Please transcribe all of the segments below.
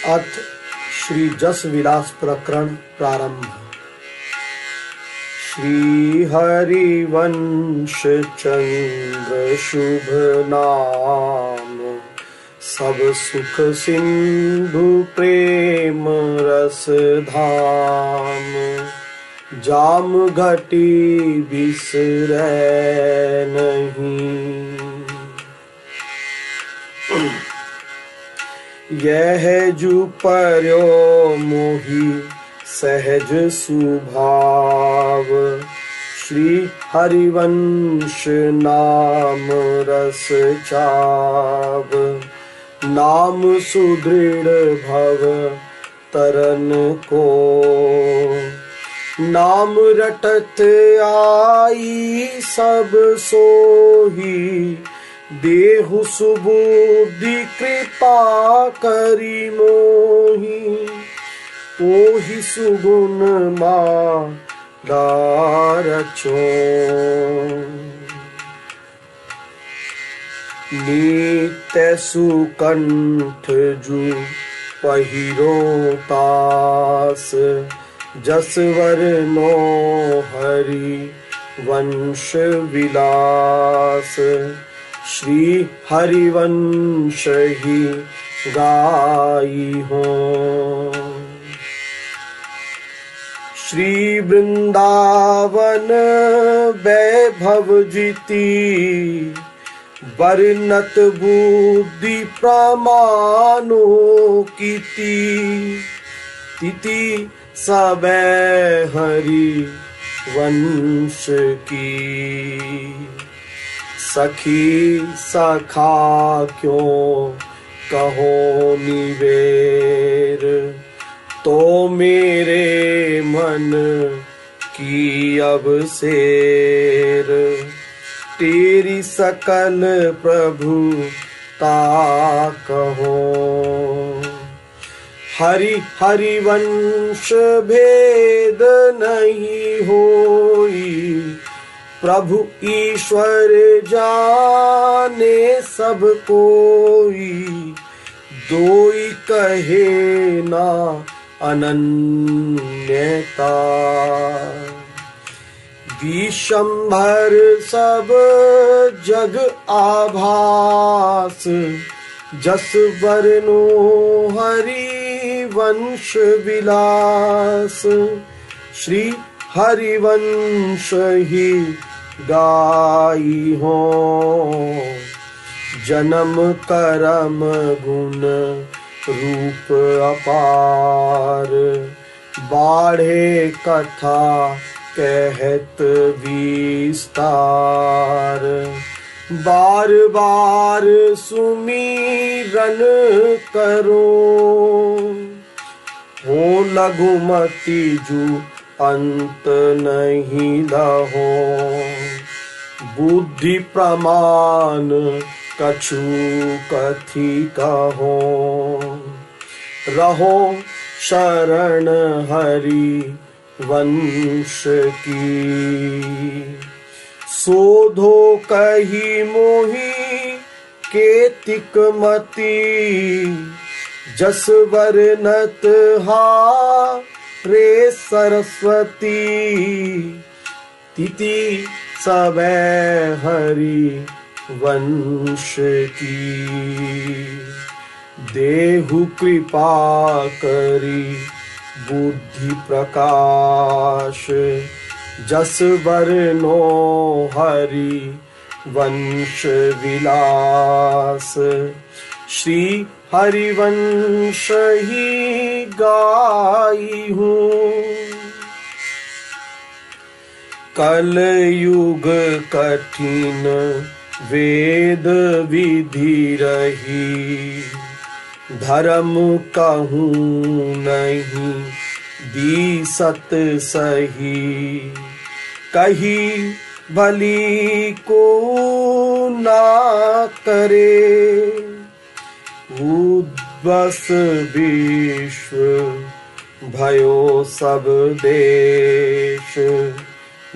अथ श्री जस विलास प्रकरण प्रारंभ। श्री हरिवंश चंद्र शुभ नाम, सब सुख सिंधु प्रेम रस धाम। जाम घटी बिसरै नहीं, यह जु पर्यो मोहि सहज सुभाव। श्री हरिवंश नाम रस चाव। नाम सुदृढ़ भव तरन को, नाम रटत आई सब सोही। देहु सुबुद्धि कृपा करी मोहि, ओहि सुगुण मादारचो। नित्य सुकंठ जु पहिरो तास, जस वरनो हरि वंश विलास। श्री हरिवंश ही गाई हो। श्री वृंदावन वैभव जिति, वर्णत बुद्धि प्रमाणो कीति। तिथि सबे हरि वंश की, सखी सखा क्यों कहो निवेर। तो मेरे मन की अब सेर, तेरी सकल प्रभु ता कहो। हरि हरिवंश भेद नहीं होई, प्रभु ईश्वर जाने सब कोई। दोई कहे ना अनन्यता, विशंभर सब जग आभास। जस वर्णो हरि वंश विलास। श्री हरिवंश ही गाई हो। जन्म करम गुण रूप अपार, बाढ़े कथा कहत विस्तार। बार बार सुमिरन करो, हो लघुमति जु अंत नहीं लहो। बुद्धि प्रमाण कछु कथि कहो, रहो शरण हरि वंश की। शोधो कही मोहि केतिक मति, जस वर्णत हा रे सरस्वती। तिथि सबे हरि वंश की, देहु कृपा करी बुद्धि प्रकाश। जस वर्णो हरि वंश विलास। श्री हरिवंश ही गाई हूँ। कल युग कठिन वेद विधि रही, धर्म कहूँ नहीं दी सत सही। कही भली को ना करे, उद्बस विश्व भयो सब देश।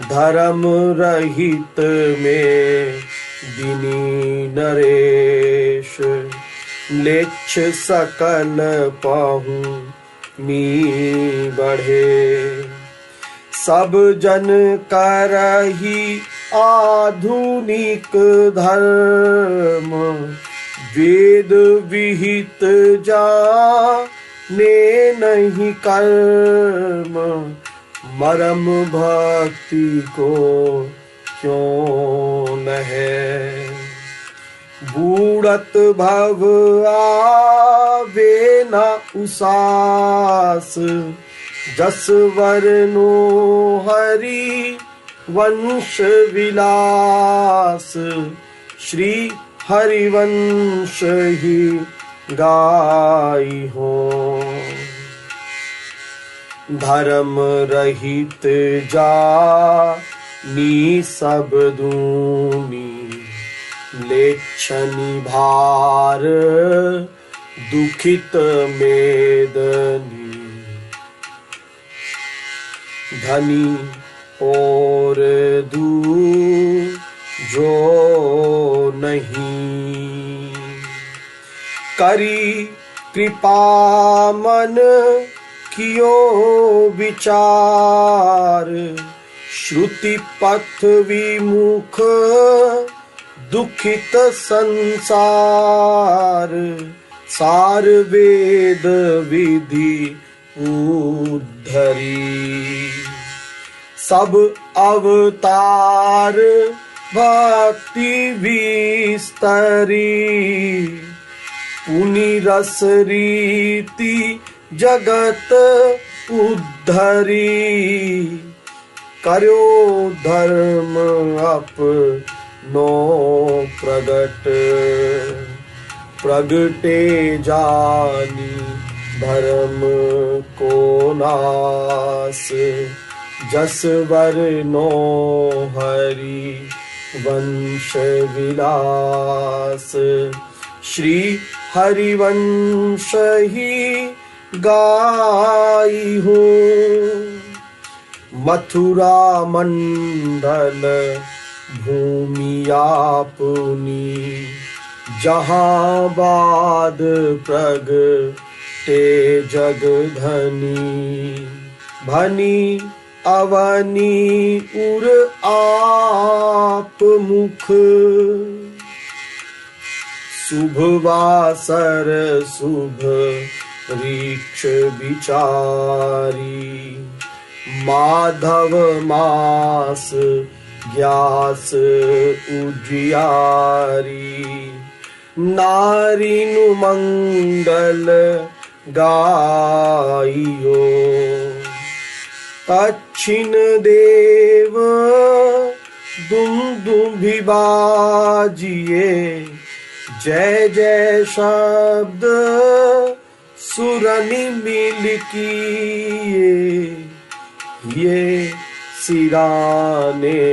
धर्म रहित में दिनी नरेश। लेच्छ सकल पाहूं मी बढ़े। सब जन करही आधुनिक धर्म, वेद विहित जाने नहीं कर्म। मरम भक्ति को क्यों न है, बूढ़त भव आवे न उसास। जस वरनो हरि वंश विलास, श्री हरिवंश ही गाई हो। धर्म रहित जानी सब दूनी, लेच्छनि भार दुखित मेदनी। धनी और जो नहीं, करी कृपा मन कियो विचार। श्रुति पथ विमुख दुखित संसार, सार वेद विधि उद्धरी। सब अवतार भक्ति विस्तरी, पुनि रस रीति जगत उद्धरी। कर्यो धर्म अपनो प्रगट, प्रगटे जानी धर्म को नास। जस वरनो हरि वंश विलास, श्री हरिवंश ही गाई हूँ। मथुरा मंडल भूमि आपनी, जहांबाद प्रगटे जगधनी। भनी अवनी उर आप मुख, शुभ वासर शुभ रीक्ष विचारी। माधव मास ग्यास उजियारी, नारीनु मंगल गाइयो। दक्षिण देव दुंदुभि बाजिए, जय जय शब्द सुरनि मिल किए। ये सिराने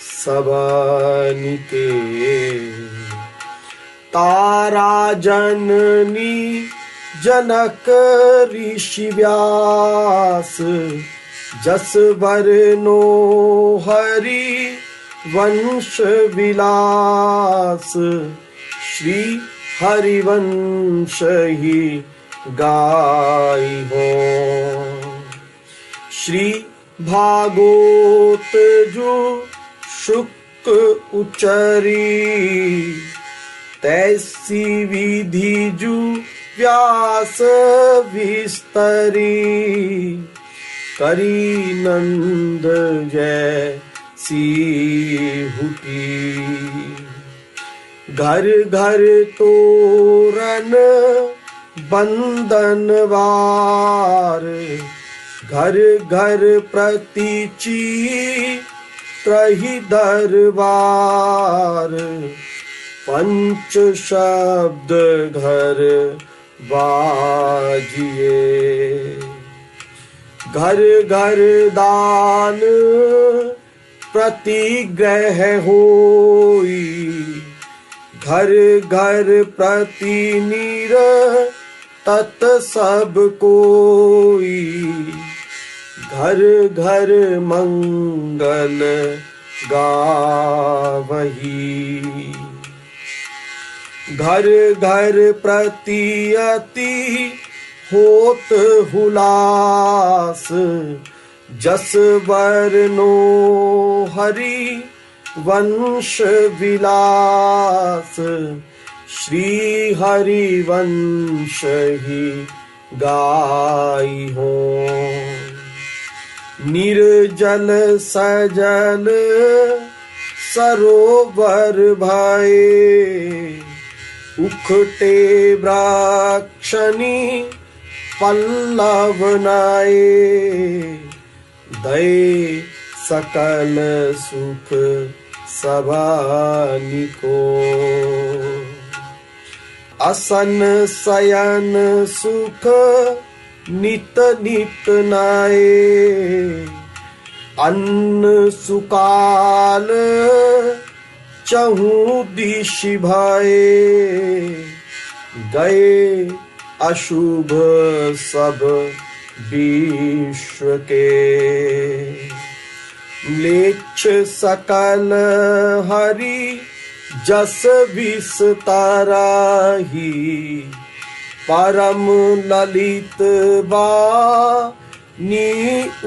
सबन के, तारा जननी जनक ऋषि व्यास। जस वरनो हरि वंश विलास, श्री हरिवंश ही गाई हो। श्री भागवत जो शुक उचरी, तैसी विधि जु व्यास विस्तरी। करी नंद जय सी हुटी, घर घर तोरण बंदनवार। घर घर प्रतीची त्रही दरबार। पंच शब्द घर बाजिए। घर घर दान प्रतिग्रह होई। घर घर प्रतिनीर तत् सब कोई। घर घर मंगल गावही। घर घर प्रति अति होत हुलास, जस वर्णो हरि वंश विलास, श्री हरि वंश ही गाई हो। निर्जल सजल सरोवर भये, उखटे वृक्षनि पल्लव नाये, दये सकल सुख सबानिको। असन शयन सुख नित नित नाये, अन्न सुकाल चहु दिश भये, गए अशुभ सब विश्व के। म्लेच्छ सकल हरि जस विस्ताराही, परम ललित वाणी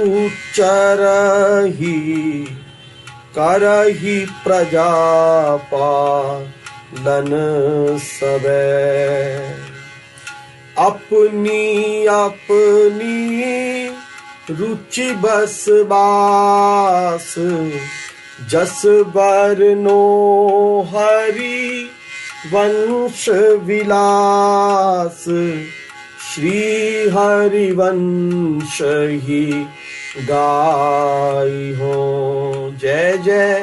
उच्चरहि, करहि प्रजा पालन सबे। अपनी अपनी रुचि बस बास, जस वर्णो हरि वंश विलास, श्री हरि वंश ही गाई हो। जय जय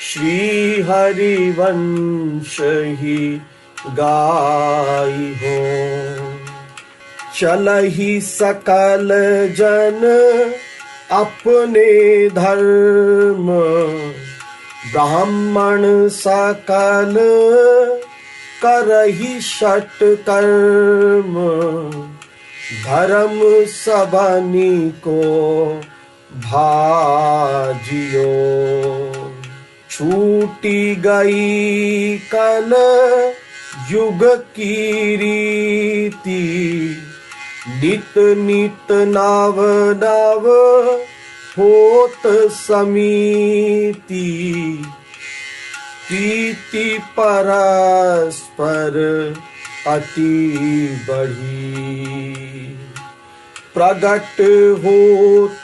श्री हरि वंश ही गाई हो। चलहि सकल जन अपने धर्म, ब्राह्मण सकल करहि षट कर्म, धर्म सबनी को भाजियो। छूटी गई कल युग की रीति, नित नित नव नव होत समीति, प्रीति परस्पर अति बढ़ी, प्रगट होत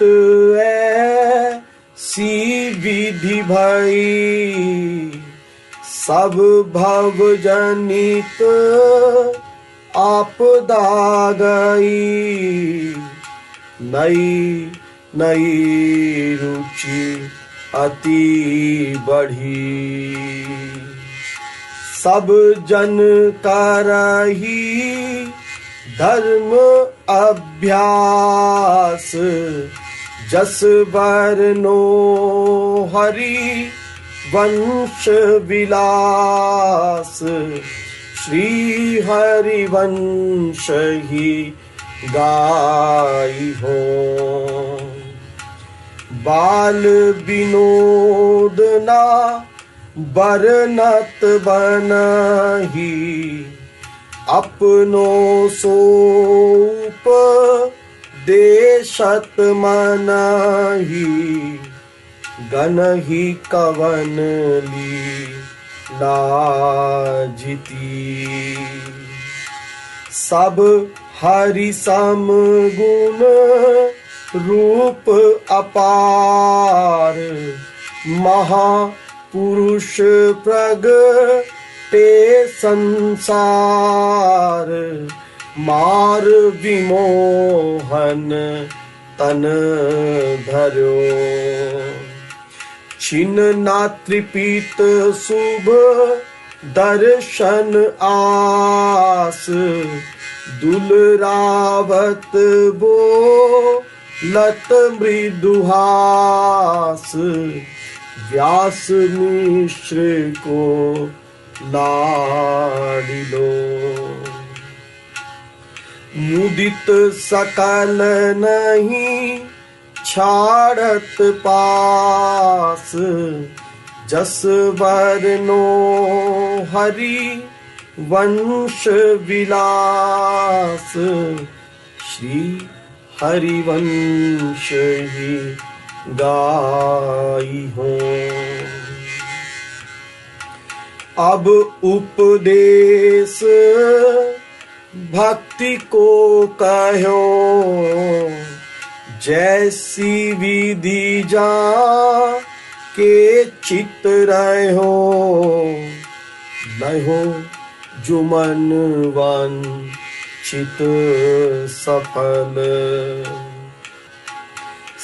ऐसी विधि भई, सब भव जनित आपदा गई, नई नई रुचि अति बढ़ी, सब जन करहि धर्म अभ्यास, जस वर्णो हरि वंश विलास, श्री हरि वंश ही गाई हो। बाल विनोद ना बरनत बनहि, अपनो सोप देशत मनहि, गनहि कवन ली लाजिती, सब हरि सम गुण रूप अपार, महापुरुष प्रगटे संसार, मार विमोहन तन धर्यो, छिन्न ना त्रिपीत शुभ दर्शन आस, दुलरावत बो लत मृदुहास, व्यास मिश्र को लाडिलो, मुदित सकल नहीं छाड़त पास, जस वर्णो हरि वंश विलास श्री हरिवंश ही गाई हो। अब उपदेश भक्ति को कहो, जैसी विधि जा के चित रहो। लहो जुमन वन चित सफल,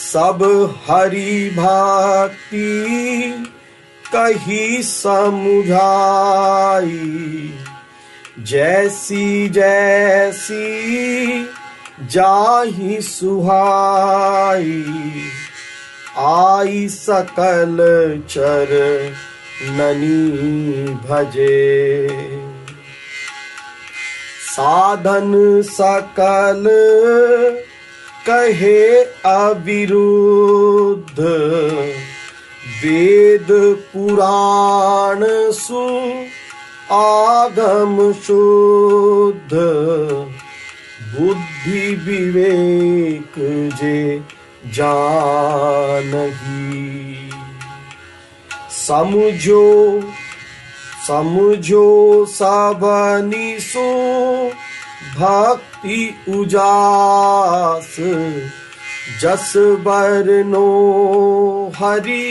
सब हरि भक्ति कही समुझाई। जैसी जैसी जाहि सुहाई, आई सकल चर ननी भजे। साधन सकल कहे अविरुद्ध, वेद पुराण सु आगम शुद्ध। बुद्धि विवेक जे जानही, समझो समझो सबनी सो भक्ति उजास। जस बरनो हरि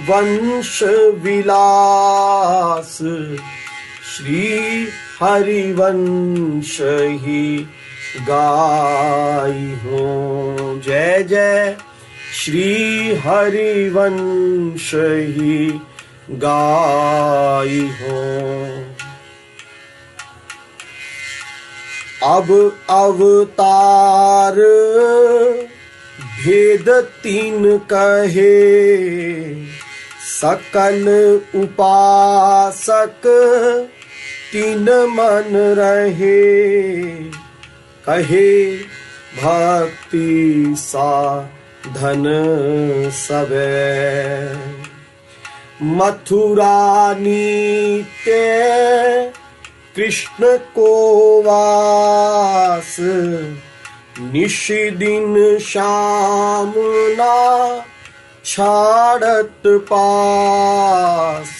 वंश विलास, श्री हरिवंश ही गाई हो। जय जय श्री हरिवंश ही गाई हो। अब अवतार भेद तीन कहे, सकल उपासक तीन मन रहे। कहे भक्ति साधन सबे, मथुरा नित्य कृष्ण को वास। निश दिन शाम ना छाड़त पास,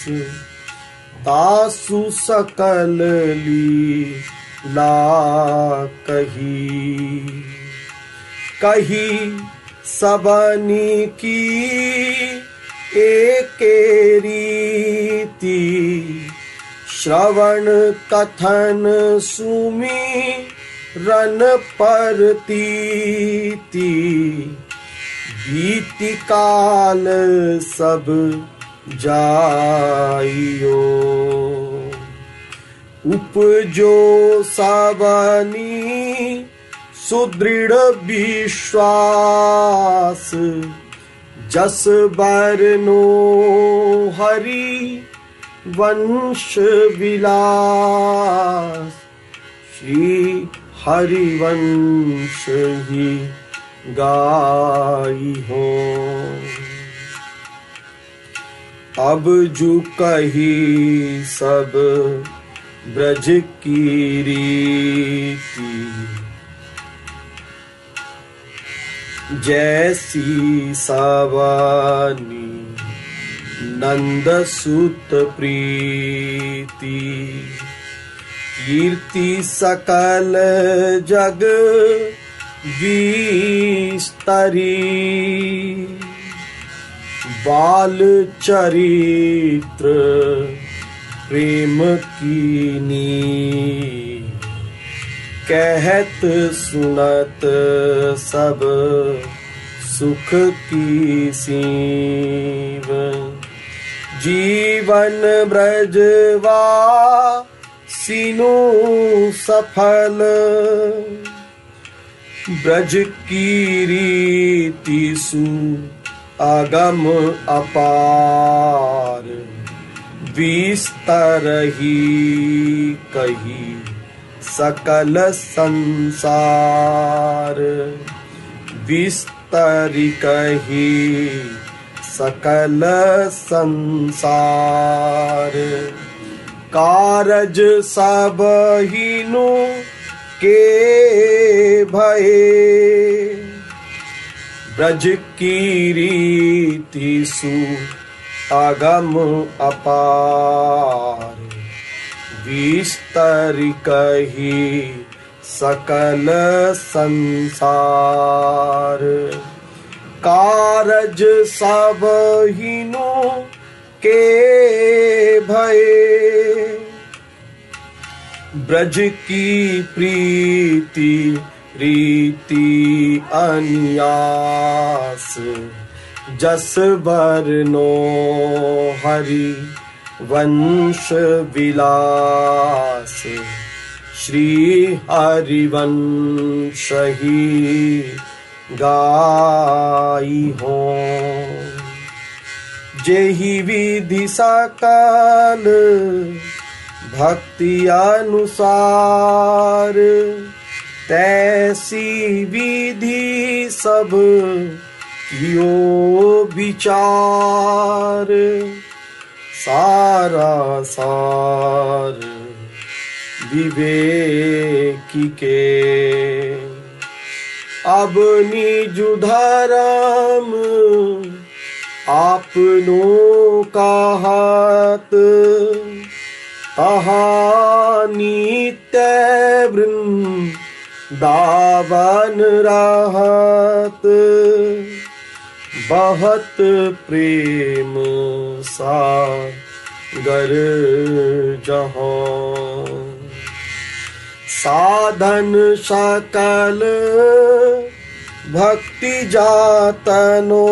तासु सकल लीला कही। कही सबनी की एके रीति, श्रवण कथन सुमी रन परतीति। बीति काल सब जाइयो, उपजो सबनी सुदृढ़ विश्वास। जस बरनो हरि वंश विलास, श्री हरिवंश ही गाई हो। अब जु कही सब ब्रज की रीति, जैसी सवानी नंद सुत प्रीति। कीर्ति सकल जग विस्तरी, बाल चरित्र प्रेम कीनी। कहत सुनत सब सुख की सीव। जीवन ब्रजवा सिनु सफल, ब्रज की रीति सु आगम अपार। विस्तर ही कही सकल संसार, विस्तरी कही सकल संसार। कारज सब हीनु के भये, ब्रज की रीति सु अगम अपार, विस्तर कही सकल संसार। कारज सब हीनु के भये, ब्रज की प्रीति रीति अन्यास, जस बरनो हरि वंश विलास, श्री हरिवंश ही गाई हो। जेहि विधि सकल भक्ति अनुसार, तैसी विधि सब कियो विचार, सारा सार विवेकी के। अब निज धर्म आपनो कहत, तहा नित्य वृंदावन रहत, बहुत प्रेम सागर जहाँ। साधन सकल भक्ति जातनो,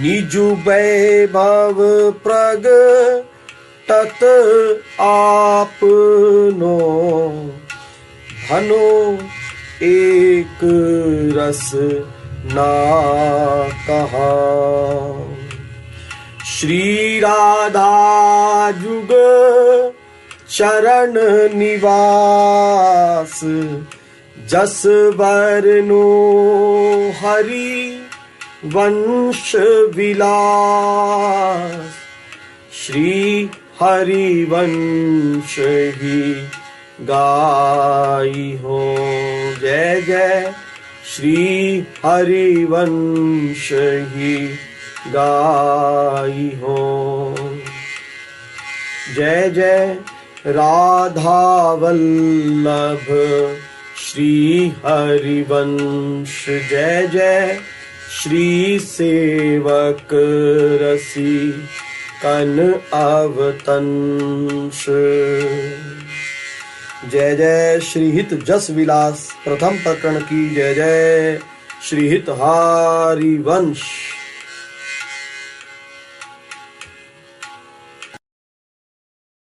निजु वैभव प्रगटत आपनो, धनो एक रस ना कहा। श्री राधा जुग चरण निवास, जस बरनो हरि वंश विलास, श्री हरिवंश ही गाई हो। जय जय श्री हरिवंश ही गाई हो। जय जय राधा वल्लभ श्री हरिवंश, जय जय श्री सेवक रसी कन अवतंस। जय जय श्री हित जस विलास प्रथम प्रकरण की जय जय। श्री हित हरिवंश।